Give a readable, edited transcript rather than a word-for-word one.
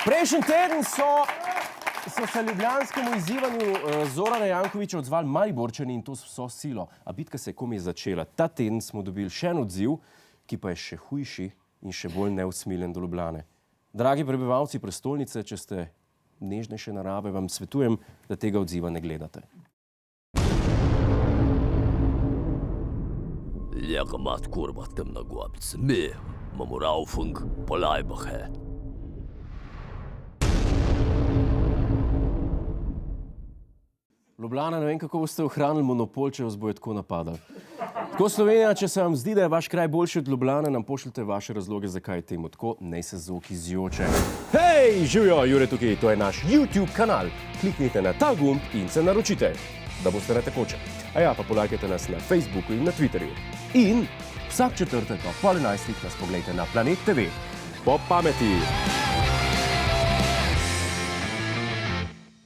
Prejšnji teden so se ljubljanskemu izzivanju Zorana Jankoviča odzvali Mariborčani in to so silo. A bitka se je komaj začela. Ta teden smo dobili še en odziv, ki pa je še hujši in še bolj neusmiljen do Ljubljane. Dragi prebivalci prestolnice, če ste nežnejše narave, vam svetujem, da tega odziva ne gledate. Lega mat kurva temna gobica, mi imamo raufung po Lajbahe. Ljubljana, ne vem, kako boste ohranili monopol, če vas bojo tako napadali. Tako Slovenija, če se vam zdi, da je vaš kraj boljši od Ljubljane, nam pošljite vaše razloge, zakaj je temu tako, naj se Zoki zjoče. Hej, živjo, Jure tukaj, to je naš YouTube kanal. Kliknite na ta gumb in se naročite, da boste na tekoče. A ja, pa polajkajte nas na Facebooku in na Twitterju. In vsak četrtek ob 10:30 nas pogledajte na Planet TV. Po pameti!